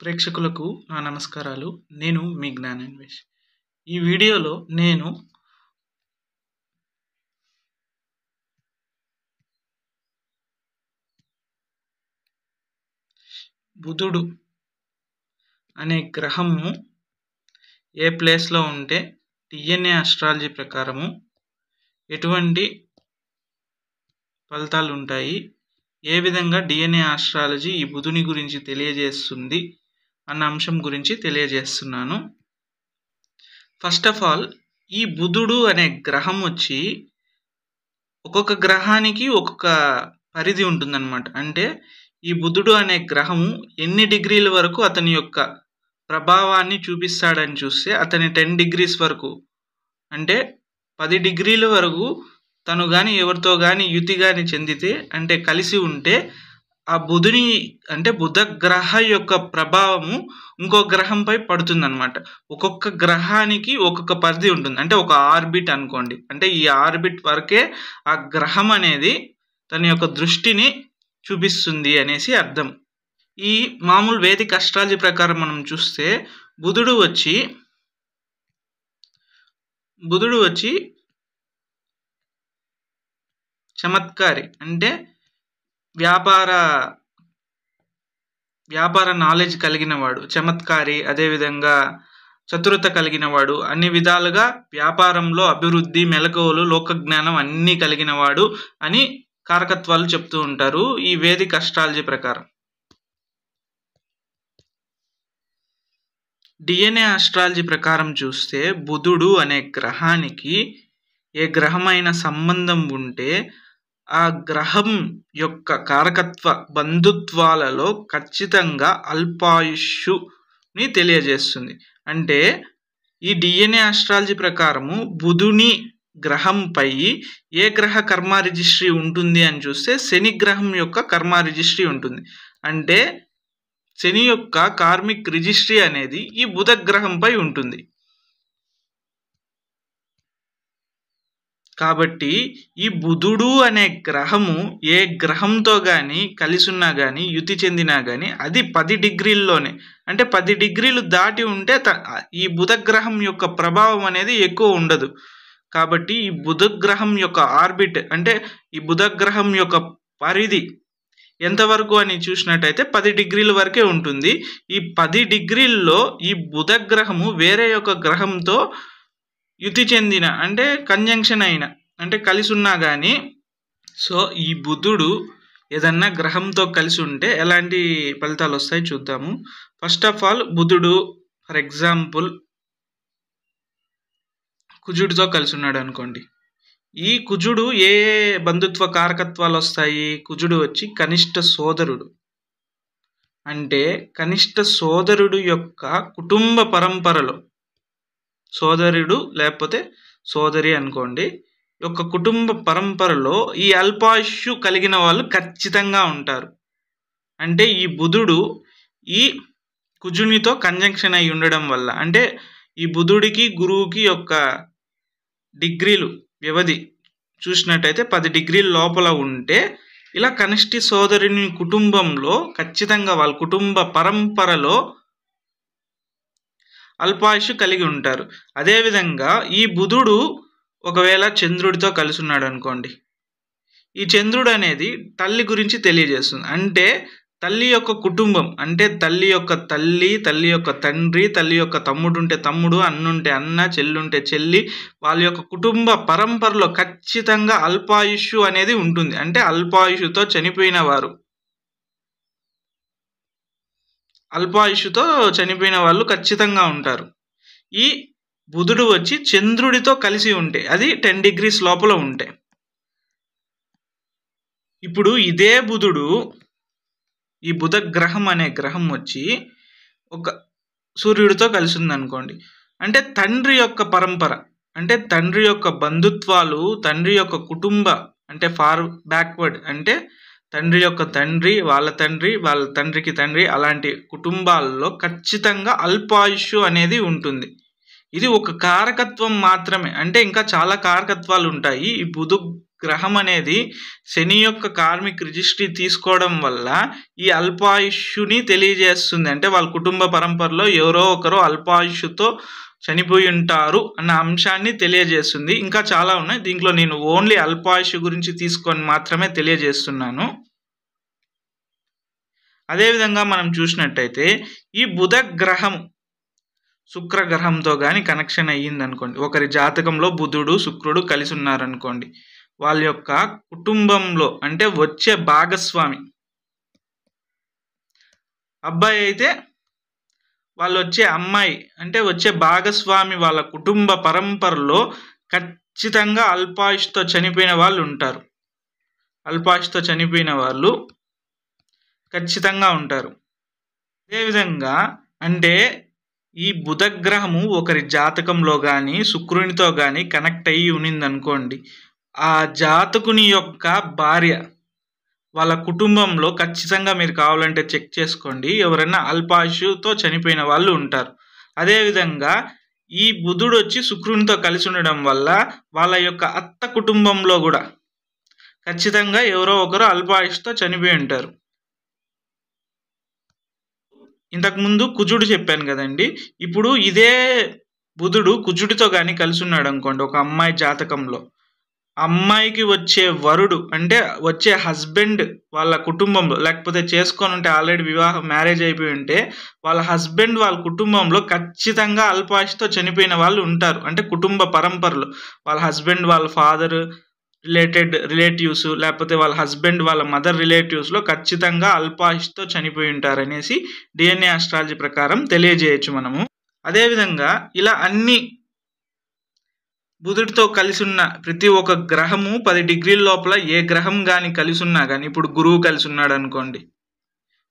ప్రేక్షకులకు నా నమస్కారాలు. నేను మీ జ్ఞానాన్వేష్. ఈ వీడియోలో నేను బుధుడు అనే గ్రహము ఏ ప్లేస్లో ఉంటే డిఎన్ఏ ఆస్ట్రాలజీ ప్రకారము ఎటువంటి ఫలితాలు ఉంటాయి, ఏ విధంగా డిఎన్ఏ ఆస్ట్రాలజీ ఈ బుధుని గురించి తెలియజేస్తుంది అన్న అంశం గురించి తెలియజేస్తున్నాను. ఫస్ట్ ఆఫ్ ఆల్, ఈ బుధుడు అనే గ్రహం వచ్చి ఒక్కొక్క గ్రహానికి ఒక్కొక్క పరిధి ఉంటుందన్నమాట. అంటే ఈ బుధుడు అనే గ్రహము ఎన్ని డిగ్రీల వరకు అతని యొక్క ప్రభావాన్ని చూపిస్తాడని చూస్తే అతని 10 డిగ్రీస్ వరకు, అంటే 10 డిగ్రీల వరకు తను కానీ ఎవరితో కానీ యుతి కానీ చెందితే, అంటే కలిసి ఉంటే, ఆ బుధుని అంటే బుధ గ్రహ యొక్క ప్రభావము ఇంకో గ్రహంపై పడుతుందన్నమాట. ఒక్కొక్క గ్రహానికి ఒక్కొక్క పరిధి ఉంటుంది. అంటే ఒక ఆర్బిట్ అనుకోండి. అంటే ఈ ఆర్బిట్ వరకే ఆ గ్రహం అనేది తన యొక్క దృష్టిని చూపిస్తుంది అనేసి అర్థం. ఈ మామూలు వేదిక అస్ట్రాలజీ ప్రకారం మనం చూస్తే బుధుడు వచ్చి చమత్కారి, అంటే వ్యాపార నాలెడ్జ్ కలిగిన వాడు, చమత్కారి, అదేవిధంగా చతురత కలిగిన వాడు, అన్ని విధాలుగా వ్యాపారంలో అభివృద్ధి, మెలకువలు, లోకజ్ఞానం అన్నీ కలిగిన వాడు అని కారకత్వాలు చెప్తూ ఉంటారు ఈ వేదిక అస్ట్రాలజీ ప్రకారం. డిఎన్ఏ ఆస్ట్రాలజీ ప్రకారం చూస్తే బుధుడు అనే గ్రహానికి ఏ గ్రహమైన సంబంధం ఉంటే ఆ గ్రహం యొక్క కారకత్వ బంధుత్వాలలో ఖచ్చితంగా అల్పాయుష్ని తెలియజేస్తుంది. అంటే ఈ డిఎన్ఏ ఆస్ట్రాలజీ ప్రకారము బుధుని గ్రహంపై ఏ గ్రహ కర్మ రిజిస్ట్రీ ఉంటుంది అని చూస్తే శని గ్రహం యొక్క కర్మ రిజిస్ట్రీ ఉంటుంది. అంటే శని యొక్క కార్మిక్ రిజిస్ట్రీ అనేది ఈ బుధ గ్రహంపై ఉంటుంది. కాబట్టి ఈ బుధుడు అనే గ్రహము ఏ గ్రహంతో కానీ కలిసి ఉన్నా కానీ యుతి చెందినా కానీ అది 10 డిగ్రీల్లోనే, అంటే 10 డిగ్రీలు దాటి ఉంటే ఈ బుధ గ్రహం యొక్క ప్రభావం అనేది ఎక్కువ ఉండదు. కాబట్టి ఈ బుధ గ్రహం యొక్క ఆర్బిట్, అంటే ఈ బుధ గ్రహం యొక్క పరిధి ఎంతవరకు అని చూసినట్టయితే 10 డిగ్రీల వరకే ఉంటుంది. ఈ 10 డిగ్రీల్లో ఈ బుధ గ్రహము వేరే యొక్క గ్రహంతో యుతి చెందిన, అంటే కంజంక్షన్ అయిన, అంటే కలిసి ఉన్నా కానీ, సో ఈ బుధుడు ఏదన్నా గ్రహంతో కలిసి ఉంటే ఎలాంటి ఫలితాలు వస్తాయి చూద్దాము. ఫస్ట్ ఆఫ్ ఆల్, బుధుడు ఫర్ ఎగ్జాంపుల్ కుజుడితో కలిసి ఉన్నాడు అనుకోండి. ఈ కుజుడు ఏ బంధుత్వ కారకత్వాలు వస్తాయి? కుజుడు వచ్చి కనిష్ట సోదరుడు, అంటే కనిష్ట సోదరుడు యొక్క కుటుంబ పరంపరలో, సోదరుడు లేకపోతే సోదరి అనుకోండి, యొక్క కుటుంబ పరంపరలో ఈ అల్పాయుష్యు కలిగిన వాళ్ళు ఖచ్చితంగా ఉంటారు. అంటే ఈ బుధుడు ఈ కుజునితో కంజంక్షన్ అయి ఉండడం వల్ల, అంటే ఈ బుధుడికి గురువుకి యొక్క డిగ్రీలు వ్యవధి చూసినట్టయితే 10 డిగ్రీల లోపల ఉంటే ఇలా కనిష్ట సోదరుని కుటుంబంలో ఖచ్చితంగా వాళ్ళ కుటుంబ పరంపరలో అల్పాయుష్ కలిగి ఉంటారు. అదేవిధంగా ఈ బుధుడు ఒకవేళ చంద్రుడితో కలిసి ఉన్నాడు అనుకోండి, ఈ చంద్రుడు అనేది తల్లి గురించి తెలియజేస్తుంది. అంటే తల్లి యొక్క కుటుంబం, అంటే తల్లి యొక్క తల్లి, తల్లి యొక్క తండ్రి, తల్లి యొక్క తమ్ముడు ఉంటే తమ్ముడు, అన్నుంటే అన్న, చెల్లుంటే చెల్లి, వాళ్ళ యొక్క కుటుంబ పరంపరలో ఖచ్చితంగా అల్పాయుష్ అనేది ఉంటుంది. అంటే అల్పాయుషుతో చనిపోయిన వారు, అల్పాయుషుతో చనిపోయిన వాళ్ళు ఖచ్చితంగా ఉంటారు. ఈ బుధుడు వచ్చి చంద్రుడితో కలిసి ఉంటే, అది 10 డిగ్రీస్ లోపల ఉంటే. ఇప్పుడు ఇదే బుధుడు, ఈ బుధ గ్రహం అనే గ్రహం వచ్చి ఒక సూర్యుడితో కలిసి ఉందనుకోండి, అంటే తండ్రి యొక్క పరంపర, అంటే తండ్రి యొక్క బంధుత్వాలు, తండ్రి యొక్క కుటుంబ, అంటే ఫార్ బ్యాక్వర్డ్, అంటే తండ్రి యొక్క తండ్రి, వాళ్ళ తండ్రి, వాళ్ళ తండ్రికి తండ్రి, అలాంటి కుటుంబాల్లో ఖచ్చితంగా అల్పాయుష్ అనేది ఉంటుంది. ఇది ఒక కారకత్వం మాత్రమే. అంటే ఇంకా చాలా కారకత్వాలు ఉంటాయి ఈ బుధ గ్రహం అనేది శని యొక్క కార్మిక్ రిజిస్ట్రీ తీసుకోవడం వల్ల ఈ అల్పాయుష్యుని తెలియజేస్తుంది. అంటే వాళ్ళ కుటుంబ పరంపరలో ఎవరో ఒకరు అల్పాయుష్యుతో చనిపోయి ఉంటారు అన్న అంశాన్ని తెలియజేస్తుంది. ఇంకా చాలా ఉన్నాయి, దీంట్లో నేను ఓన్లీ అల్పాయుష్ గురించి తీసుకొని మాత్రమే తెలియజేస్తున్నాను. అదేవిధంగా మనం చూసినట్టయితే ఈ బుధ గ్రహం శుక్రగ్రహంతో కానీ కనెక్షన్ అయ్యింది అనుకోండి, ఒకరి జాతకంలో బుధుడు శుక్రుడు కలిసి ఉన్నారనుకోండి, వాళ్ళ యొక్క కుటుంబంలో అంటే వచ్చే భాగస్వామి అబ్బాయి అయితే వాళ్ళు వచ్చే అమ్మాయి అంటే వచ్చే భాగస్వామి వాళ్ళ కుటుంబ పరంపరలో ఖచ్చితంగా అల్పాయుష్తో చనిపోయిన వాళ్ళు ఉంటారు. అల్పాయుష్తో చనిపోయిన వాళ్ళు ఖచ్చితంగా ఉంటారు. అదేవిధంగా అంటే ఈ బుధగ్రహము ఒకరి జాతకంలో కానీ శుక్రునితో కానీ కనెక్ట్ అయ్యి ఉన్నిందనుకోండి, ఆ జాతకుని యొక్క భార్య వాళ్ళ కుటుంబంలో ఖచ్చితంగా మీరు కావాలంటే చెక్ చేసుకోండి, ఎవరైనా అల్పాయుషుతో చనిపోయిన వాళ్ళు ఉంటారు. అదేవిధంగా ఈ బుధుడు వచ్చి శుక్రునితో కలిసి ఉండడం వల్ల వాళ్ళ యొక్క అత్త కుటుంబంలో కూడా ఖచ్చితంగా ఎవరో ఒకరు అల్పాయుషుతో చనిపోయి ఉంటారు. ఇంతకుముందు కుజుడు చెప్పాను కదండి, ఇప్పుడు ఇదే బుధుడు కుజుడితో కానీ కలిసి ఉన్నాడు అనుకోండి ఒక అమ్మాయి జాతకంలో, అమ్మాయికి వచ్చే వరుడు అంటే వచ్చే హస్బెండ్ వాళ్ళ కుటుంబంలో, లేకపోతే చేసుకొని ఉంటే ఆల్రెడీ మ్యారేజ్ అయిపోయి ఉంటే వాళ్ళ హస్బెండ్ వాళ్ళ కుటుంబంలో ఖచ్చితంగా అల్పాయుష్తో చనిపోయిన వాళ్ళు ఉంటారు. అంటే కుటుంబ పరంపరలో వాళ్ళ హస్బెండ్ వాళ్ళ ఫాదర్ రిలేటివ్స్ లేకపోతే వాళ్ళ హస్బెండ్ వాళ్ళ మదర్ రిలేటివ్స్లో ఖచ్చితంగా అల్పాయుష్తో చనిపోయి ఉంటారనేసి డిఎన్ఏ ఆస్ట్రాలజీ ప్రకారం తెలియజేయచ్చు మనము. అదేవిధంగా ఇలా అన్ని బుధుడితో కలిసి ఉన్న ప్రతి ఒక్క గ్రహము 10 డిగ్రీల లోపల ఏ గ్రహం కానీ కలిసి ఉన్నా కానీ, ఇప్పుడు గురువు కలిసి ఉన్నాడు అనుకోండి,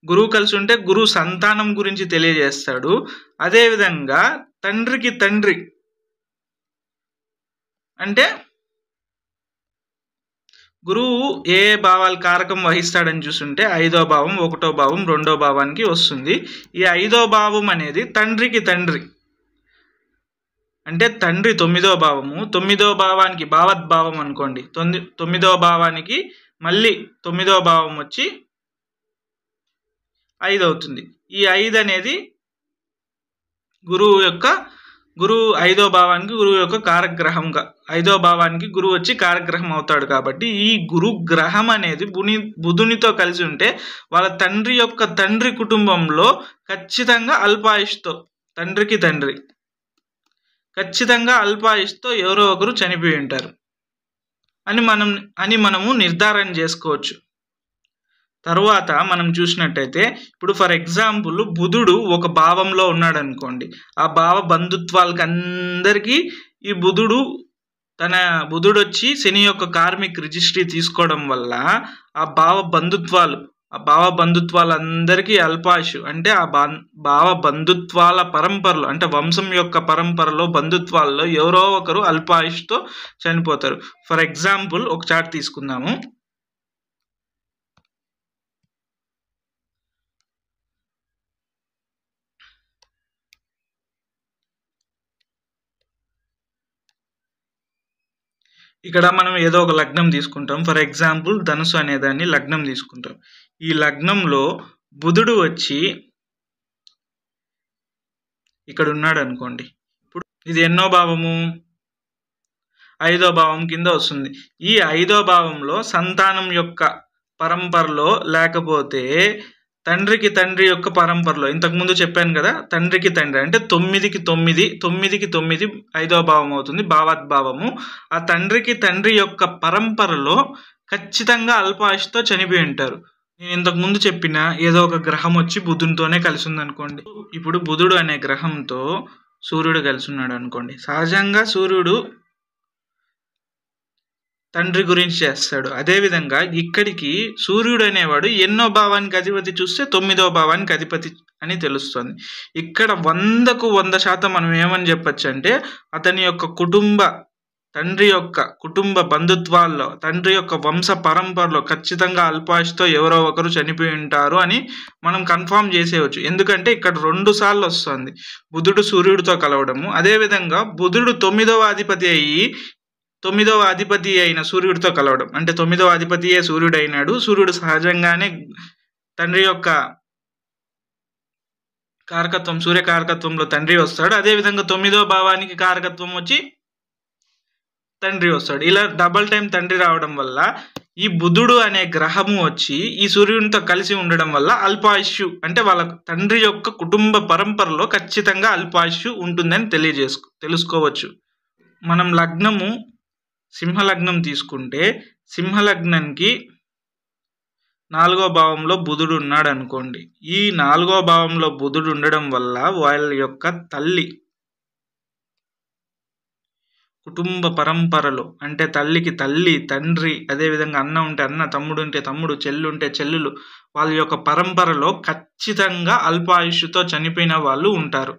గురువు కలిసి ఉంటే గురువు సంతానం గురించి తెలియజేస్తాడు. అదేవిధంగా తండ్రికి తండ్రి అంటే గురువు ఏ భావాల కారకం వహిస్తాడని చూస్తుంటే 5వ భావం 1వ భావం 2వ భావానికి వస్తుంది. ఈ 5వ భావం అనేది తండ్రికి తండ్రి అంటే తండ్రి 9వ భావము, 9వ భావానికి భావద్భావం అనుకోండి, 9వ భావానికి మళ్ళీ 9వ భావం వచ్చి 5 అవుతుంది. ఈ 5 అనేది గురువు 5వ భావానికి గురువు యొక్క కారగ్రహంగా, 5వ భావానికి గురువు వచ్చి కారగ్రహం అవుతాడు. కాబట్టి ఈ గురు గ్రహం అనేది బుధునితో కలిసి ఉంటే వాళ్ళ తండ్రి యొక్క తండ్రి కుటుంబంలో ఖచ్చితంగా అల్పాయుష్తో, తండ్రికి తండ్రి ఖచ్చితంగా అల్పాయుష్తో ఎవరో ఒకరు చనిపోయి ఉంటారు అని మనము నిర్ధారణ చేసుకోవచ్చు. తరువాత మనం చూసినట్టయితే ఇప్పుడు ఫర్ ఎగ్జాంపుల్ బుధుడు ఒక భావంలో ఉన్నాడు అనుకోండి, ఆ భావ బంధుత్వాలకి అందరికీ ఈ బుధుడు వచ్చి శని యొక్క కార్మిక్ రిజిస్ట్రీ తీసుకోవడం వల్ల ఆ భావ బంధుత్వాలందరికీ అల్పాయుష్ అంటే ఆ భావ బంధుత్వాల పరంపరలో అంటే వంశం యొక్క పరంపరలో బంధుత్వాల్లో ఎవరో ఒకరు అల్పాయుష్తో చనిపోతారు. ఫర్ ఎగ్జాంపుల్ ఒక చార్ట్ తీసుకుందాము. ఇక్కడ మనం ఏదో ఒక లగ్నం తీసుకుంటాం. ఫర్ ఎగ్జాంపుల్ ధనుసు అనేదాన్ని లగ్నం తీసుకుంటాం. ఈ లగ్నంలో బుధుడు వచ్చి ఇక్కడ ఉన్నాడు అనుకోండి, ఇప్పుడు ఇది ఎన్నో భావము? 5వ భావం కింద వస్తుంది. ఈ 5వ భావంలో సంతానం యొక్క పరంపరలో లేకపోతే తండ్రికి తండ్రి యొక్క పరంపరలో, ఇంతకుముందు చెప్పాను కదా తండ్రికి తండ్రి అంటే 9కి 9 5వ భావం అవుతుంది, భావద్భావము. ఆ తండ్రికి తండ్రి యొక్క పరంపరలో ఖచ్చితంగా అల్పాయుష్తో చనిపోయి ఉంటారు. నేను ఇంతకుముందు చెప్పిన ఏదో ఒక గ్రహం వచ్చి బుధునితోనే కలిసి ఉంది అనుకోండి, ఇప్పుడు బుధుడు అనే గ్రహంతో సూర్యుడు కలిసి ఉన్నాడు అనుకోండి, సహజంగా సూర్యుడు తండ్రి గురించి చేస్తాడు. అదేవిధంగా ఇక్కడికి సూర్యుడు అనేవాడు ఎన్నో భావానికి అధిపతి చూస్తే 9వ భావానికి అధిపతి అని తెలుస్తుంది. ఇక్కడ 100కు 100% మనం ఏమని చెప్పచ్చు అంటే అతని యొక్క తండ్రి యొక్క కుటుంబ బంధుత్వాల్లో, తండ్రి యొక్క వంశ పరంపరలో ఖచ్చితంగా అల్పాయుష్తో ఎవరో ఒకరు చనిపోయి ఉంటారు అని మనం కన్ఫర్మ్ చేసేయచ్చు. ఎందుకంటే ఇక్కడ 2 సార్లు వస్తుంది బుధుడు సూర్యుడితో కలవడము. అదేవిధంగా బుధుడు 9వ అధిపతి అయ్యి 9వ అధిపతి అయిన సూర్యుడితో కలవడం, అంటే 9వ అధిపతియే సూర్యుడు అయినాడు. సూర్యుడు సహజంగానే తండ్రి యొక్క కారకత్వం, సూర్య కారకత్వంలో తండ్రి వస్తాడు. అదేవిధంగా 9వ భావానికి కారకత్వం వచ్చి తండ్రి వస్తాడు. ఇలా డబల్ టైం తండ్రి రావడం వల్ల ఈ బుధుడు అనే గ్రహము వచ్చి ఈ సూర్యునితో కలిసి ఉండడం వల్ల అల్పాయుష్యు, అంటే వాళ్ళ తండ్రి యొక్క కుటుంబ పరంపరలో ఖచ్చితంగా అల్పాయుష్యు ఉంటుందని తెలుసుకోవచ్చు. మనం లగ్నము సింహలగ్నం తీసుకుంటే సింహలగ్నానికి 4వ భావంలో బుధుడు ఉన్నాడు అనుకోండి. ఈ 4వ భావంలో బుధుడు ఉండడం వల్ల వాళ్ళ యొక్క తల్లి కుటుంబ పరంపరలో, అంటే తల్లికి తల్లి, తండ్రి, అదేవిధంగా అన్న ఉంటే అన్న, తమ్ముడు ఉంటే తమ్ముడు, చెల్లు ఉంటే చెల్లులు, వాళ్ళ యొక్క పరంపరలో ఖచ్చితంగా అల్పాయుష్యుతో చనిపోయిన వాళ్ళు ఉంటారు.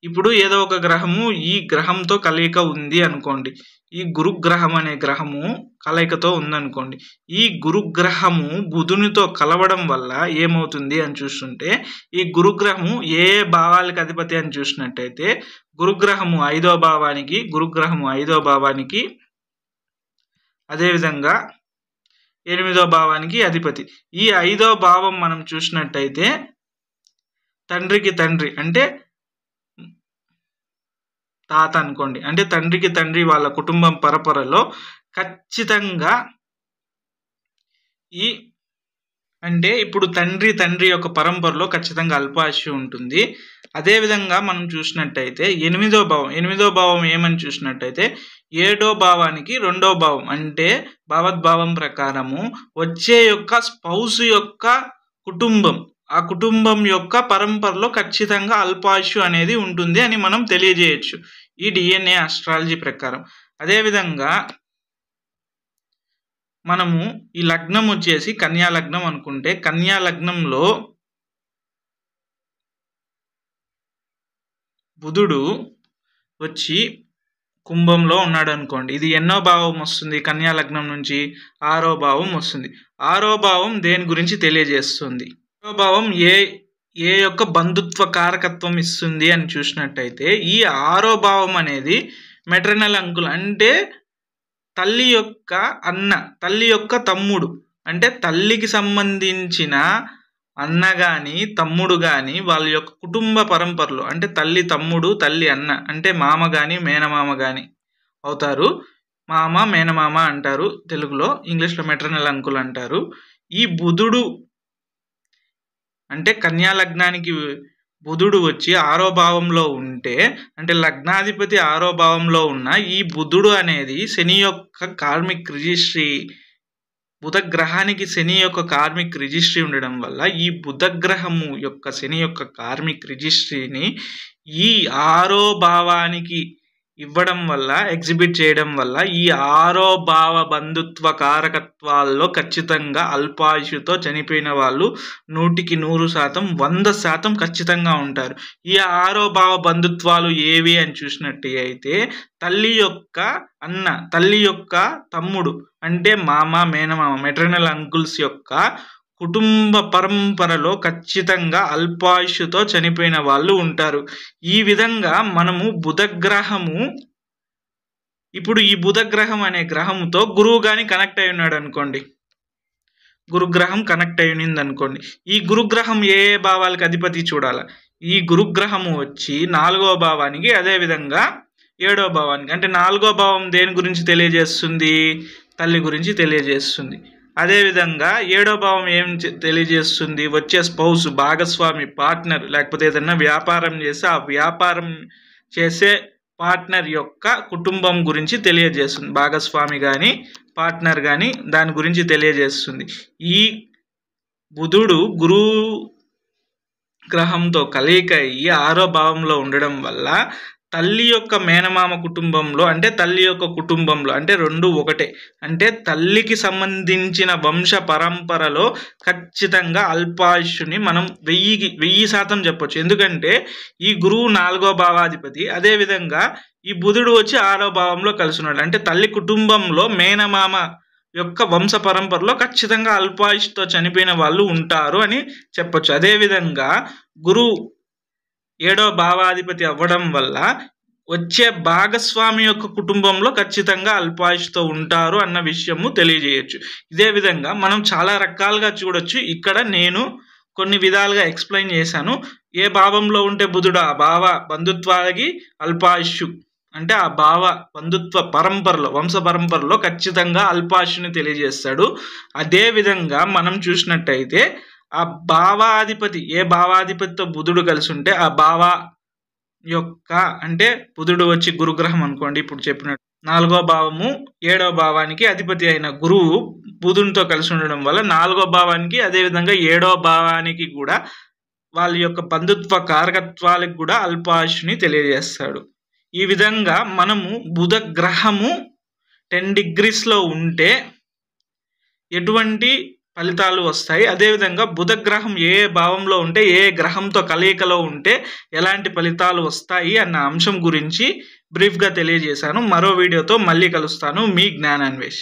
ఇప్పుడు ఏదో ఒక గ్రహము ఈ గ్రహంతో కలయిక ఉంది అనుకోండి. ఈ గురుగ్రహం అనే గ్రహము కలయికతో ఉందనుకోండి. ఈ గురుగ్రహము బుధునితో కలవడం వల్ల ఏమవుతుంది అని చూస్తుంటే, ఈ గురుగ్రహము ఏ భావాలకు అధిపతి అని చూసినట్టయితే గురుగ్రహము 5వ భావానికి, అదేవిధంగా 8వ భావానికి అధిపతి. ఈ 5వ భావం మనం చూసినట్టయితే తండ్రికి తండ్రి, అంటే తాత అనుకోండి. అంటే తండ్రికి తండ్రి వాళ్ళ కుటుంబం పరంపరలో ఖచ్చితంగా అంటే ఇప్పుడు తండ్రి యొక్క పరంపరలో ఖచ్చితంగా అల్పాయుష్యు ఉంటుంది. అదేవిధంగా మనం చూసినట్టయితే 8వ భావం ఏమని చూసినట్టయితే 7వ భావానికి 2వ భావం, అంటే భావద్భావం ప్రకారము వచ్చే యొక్క స్పౌస్ యొక్క కుటుంబం, ఆ కుటుంబం యొక్క పరంపరలో ఖచ్చితంగా అల్పాయుష్యు అనేది ఉంటుంది అని మనం తెలియజేయచ్చు ఈ డిఎన్ఏ ఆస్ట్రాలజీ ప్రకారం. అదేవిధంగా మనము ఈ లగ్నం వచ్చేసి కన్యా లగ్నం అనుకుంటే, కన్యా లగ్నంలో బుధుడు వచ్చి కుంభంలో ఉన్నాడు అనుకోండి. ఇది ఎన్నో భావం వస్తుంది? కన్యా లగ్నం నుంచి 6వ భావం వస్తుంది. 6వ భావం దేని గురించి తెలియజేస్తుంది? 6వ భావం ఏ యొక్క బంధుత్వ కారకత్వం ఇస్తుంది అని చూసినట్టయితే ఈ 6వ భావం అనేది మెటర్నల్ అంకుల్, అంటే తల్లి యొక్క అన్న, తల్లి యొక్క తమ్ముడు, అంటే తల్లికి సంబంధించిన అన్న కానీ తమ్ముడు కానీ వాళ్ళ యొక్క కుటుంబ పరంపరలో, అంటే తల్లి తమ్ముడు, తల్లి అన్న, అంటే మామ కానీ మేనమామ కానీ అవుతారు. మామ మేనమామ అంటారు తెలుగులో, ఇంగ్లీష్లో మెటర్నల్ అంకుల్ అంటారు. ఈ బుధుడు అంటే కన్యా లగ్నానికి బుధుడు వచ్చి 6వ భావంలో ఉంటే, అంటే లగ్నాధిపతి 6వ భావంలో ఉన్న ఈ బుధుడు అనేది శని యొక్క కార్మిక్ రిజిస్ట్రీ, బుధ గ్రహానికి శని యొక్క కార్మిక్ రిజిస్ట్రీ ఉండడం వల్ల ఈ బుధ గ్రహము యొక్క శని యొక్క కార్మిక్ రిజిస్ట్రీని ఈ 6వ భావానికి ఇవ్వడం వల్ల, ఎగ్జిబిట్ చేయడం వల్ల ఈ 6వ భావ బంధుత్వ కారకత్వాల్లో ఖచ్చితంగా అల్పాయుషుతో చనిపోయిన వాళ్ళు 100కి 100%, 100% ఖచ్చితంగా ఉంటారు. ఈ 6వ భావ బంధుత్వాలు ఏవి అని చూసినట్టయితే తల్లి యొక్క అన్న, తల్లి యొక్క తమ్ముడు, అంటే మామ మేనమామ, మెటర్నల్ అంకుల్స్ యొక్క కుటుంబ పరంపరలో ఖచ్చితంగా అల్పాయుషుతో చనిపోయిన వాళ్ళు ఉంటారు. ఈ విధంగా మనము బుధగ్రహము, ఇప్పుడు ఈ బుధగ్రహం అనే గ్రహంతో గురువు కానీ కనెక్ట్ అయి ఉన్నాడు అనుకోండి, గురుగ్రహం కనెక్ట్ అయి ఉంది అనుకోండి. ఈ గురుగ్రహం ఏ భావాలకు అధిపతి చూడాలి? ఈ గురుగ్రహము వచ్చి 4వ భావానికి, అదేవిధంగా 7వ భావానికి. అంటే 4వ భావం దేని గురించి తెలియజేస్తుంది? తల్లి గురించి తెలియజేస్తుంది. అదేవిధంగా 7వ భావం ఏం తెలియజేస్తుంది? వచ్చే స్పౌస్, భాగస్వామి, పార్ట్నర్, లేకపోతే ఏదైనా వ్యాపారం చేస్తే ఆ వ్యాపారం చేసే పార్ట్నర్ యొక్క కుటుంబం గురించి తెలియజేస్తుంది. భాగస్వామి కానీ పార్ట్నర్ కానీ దాని గురించి తెలియజేస్తుంది. ఈ బుధుడు గురు గ్రహంతో కలయిక అయ్యి 6వ భావంలో ఉండడం వల్ల తల్లి యొక్క మేనమామ కుటుంబంలో, అంటే తల్లి యొక్క కుటుంబంలో, అంటే రెండు ఒకటే, అంటే తల్లికి సంబంధించిన వంశ పరంపరలో ఖచ్చితంగా అల్పాయుష్ని మనం 1000% చెప్పొచ్చు. ఎందుకంటే ఈ గురువు 4వ భావాధిపతి, అదేవిధంగా ఈ బుధుడు వచ్చి 6వ భావంలో కలిసి ఉన్నాడు. అంటే తల్లి కుటుంబంలో మేనమామ యొక్క వంశ పరంపరలో ఖచ్చితంగా అల్పాయుష్తో చనిపోయిన వాళ్ళు ఉంటారు అని చెప్పొచ్చు. అదేవిధంగా గురువు 7వ భావాధిపతి అవ్వడం వల్ల వచ్చే భాగస్వామి యొక్క కుటుంబంలో ఖచ్చితంగా అల్పాయుష్తో ఉంటారు అన్న విషయము తెలియజేయచ్చు. ఇదే విధంగా మనం చాలా రకాలుగా చూడొచ్చు. ఇక్కడ నేను కొన్ని విధాలుగా ఎక్స్ప్లెయిన్ చేశాను. ఏ భావంలో ఉంటే బుధుడు ఆ భావ బంధుత్వాలకి అల్పాయుష్యు అంటే ఆ భావ బంధుత్వ పరంపరలో వంశ పరంపరలో ఖచ్చితంగా అల్పాయుష్ని తెలియజేస్తాడు. అదే విధంగా మనం చూసినట్టయితే ఆ భావాధిపతి ఏ భావాధిపతితో బుధుడు కలిసి ఉంటే ఆ భావ యొక్క అంటే బుధుడు వచ్చి గురుగ్రహం అనుకోండి, ఇప్పుడు చెప్పినట్టు 4వ భావము 7వ భావానికి అధిపతి అయిన గురువు బుధునితో కలిసి ఉండడం వల్ల 4వ భావానికి అదేవిధంగా 7వ భావానికి కూడా వాళ్ళ యొక్క బంధుత్వ కారకత్వాలకు కూడా అల్పాయుష్ని తెలియజేస్తాడు. ఈ విధంగా మనము బుధ గ్రహము 10 degreesలో ఉంటే ఎటువంటి ఫలితాలు వస్తాయి, అదేవిధంగా బుధ గ్రహం ఏ భావంలో ఉంటే ఏ గ్రహంతో కలయికలో ఉంటే ఎలాంటి ఫలితాలు వస్తాయి అన్న అంశం గురించి బ్రీఫ్గా తెలియజేశాను. మరో వీడియోతో మళ్ళీ కలుస్తాను. మీ జ్ఞానాన్వేష్.